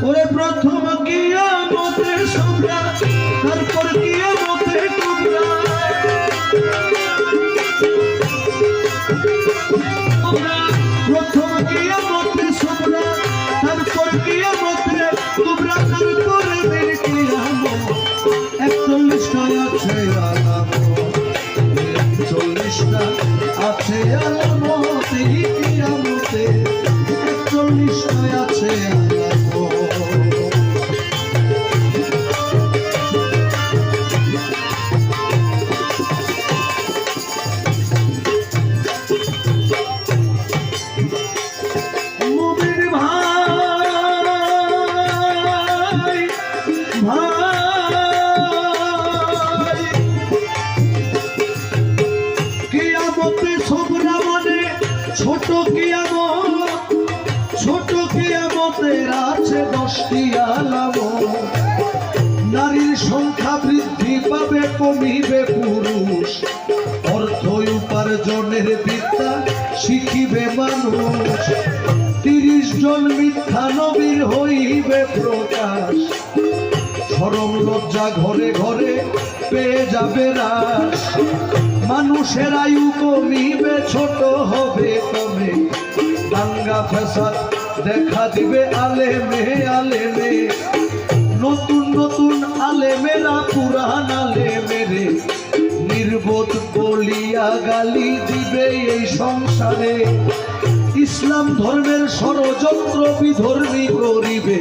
ওরে প্রথম কিয়ামতে সোবরা, তারপর কিয়ামতে কুবরা। প্রথম কিয়ামতে সোবরা, তারপর কিয়ামতে কুবরা, তারপরে বীর কিয়ামত। 41টা আছে আলামত, 41টা আছে আলামত এই কিয়ামতে, 41টা আছে আলামত। মুমিন ভাই ভাই, কিয়ামতে সোবরা মানে ছোট কিয়ামত, ছোট কিয়ামতের আছে 10টি আলামত। নারীর সংখ্যা বৃদ্ধি পাবে, কমিবে পুরুষ, অর্থ উপার্জনের বিদ্যা শিখিবে মানুষ। 30 জন মিথ্যা নবীর হইবে প্রকাশ, শরম লজ্জা ঘরে ঘরে পেয়ে যাবে হ্রাস। মানুষের আয়ু কমিবে, ছোট হবে কমে, দাঙ্গা ফ্যাসাদ দেখা দিবে আলেমে আলেমে। নতুন নতুন আলেমেরা পুরান আলেমেরে নির্বোধ বলিয়া গালি দিবে এই সংসারে। ইসলাম ধর্মের ষড়যন্ত্র বিধর্মী করিবে,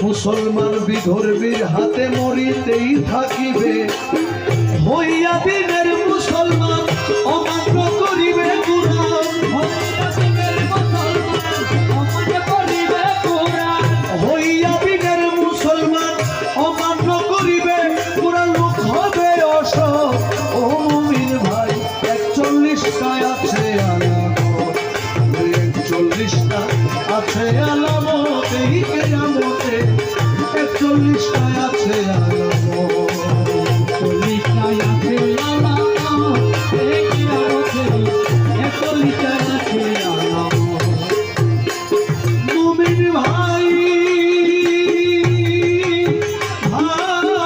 মুসলমান বিধর্মীর হাতে মরিতেই থাকিবে। হইয়া দিনের মুসলমান অমান্য করিবে কুরআন, হইয়া দিনের মুসলমান অমান্য করিবে কুরআন, লোক হবে অসৎ। ও মুমিন ভাই, 41টা আছে আলামত, 41টা আছে আলামত এই কিয়ামতে, 41টা আছে আলামত, 41টা আছে আলামত এই কিয়ামতে, 41টা আছে আলামত। মুমিন ভাই ভাই,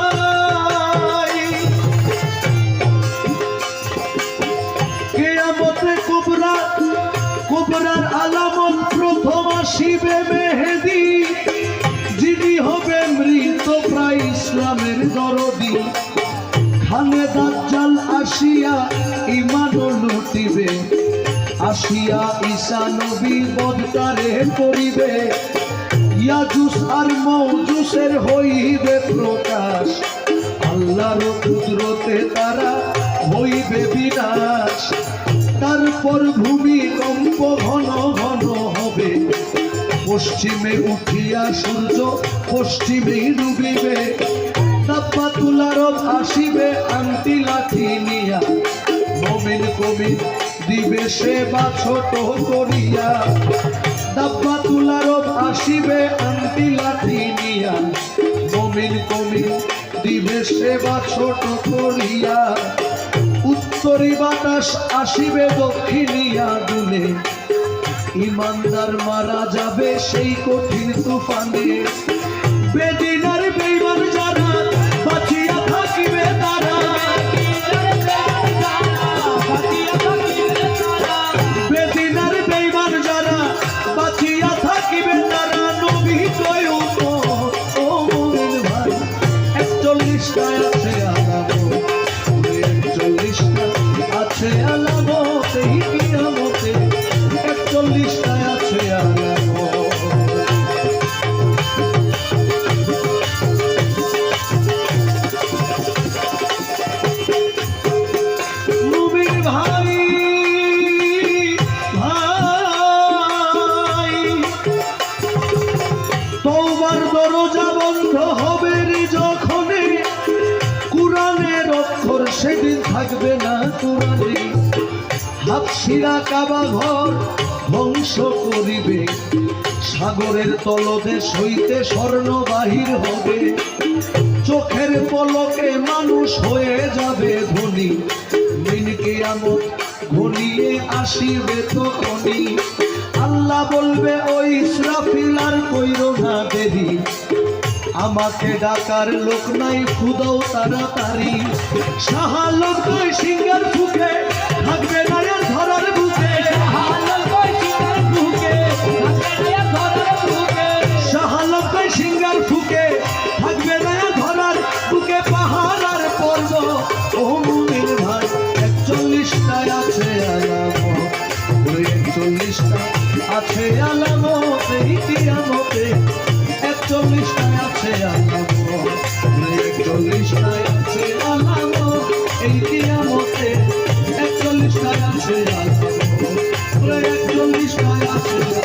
কিয়ামতে কুবরা, কুবরার আলামত প্রথম আসিবে মেহেদী, যিনি হবে মৃত প্রায় ইসলামের দরদি। খানে দাজ্জাল আসিয়া ঈমান লুটিবে, আসিয়া ঈসা নবী বদতারে করিবে। ইয়াজুজ আর মওজুজের হইবে প্রকাশ, আল্লাহর কুদরতে তারা হইবে বিনাশ। তারপর ভূমিকম্প ঘন ঘন হবে, পশ্চিমে উঠিয়া সূর্য পশ্চিমেই ডুবিবে। দাব্বাতুল আরব আসিবে আংটি লাঠি নিয়া, মুমিন কবির দিবে সেবা ছোট করিয়া। দাব্বাতুল আরব আসিবে আংটি লাঠি নিয়া, মুমিন কবির দিবে সেবা ছোট করিয়া। উত্তরি বাতাস আসিবে দক্ষিণিয়া দুলে, ইমানদার মারা যাবে সেই কঠিন তুফানে। বেদিন আর বেঈমান যারা বাঁচিয়া থাকিবে তারা, বেদিন আর বেঈমান যারা বাঁচিয়া থাকিবে তারা, নবী কয় উম্মত। ও মুমিন ভাই, 41টা আছে আলামত, 41টা আছে আলামত এই কিয়ামতে, 41টা আছে আলামত। মুমিন ভাই ভাই, তওবার দরজা বন্ধ হবে যখনে, কুরআনের অক্ষর সেদিন থাকবে না কুরআনে। হাবশীরা কাবা ঘর ধ্বংস করিবে, সাগরের তলদেশ হইতে স্বর্ণ বাহির হবে। চোখের পলকে মানুষ হয়ে যাবে ধনী, দিন কিয়ামত ঘনিয়ে আসিবে তখনই। আল্লাহ বলবে, ওই ইসরাফিল আর কইরো না দেরি, আমাকে ডাকার লোক নাই, ফুদাও তাড়াতাড়ি। শাহালক কই সিঙ্গার ফুকে, থাকবে না আর ধরার বুকে। শাহালক কই সিঙ্গার ফুকে, থাকবে না আর ধরার বুকে। পাহাড় আর পর্বত ও মুমিন ভাই, 41টায় আছে আলামত, 41টা আছে আলামত এই কিয়ামতে। 41টায় আছে আলামত, 41টায় আছে আলামত এই কিয়ামতে। 41টায় আছে আলামত, 41টায় আছে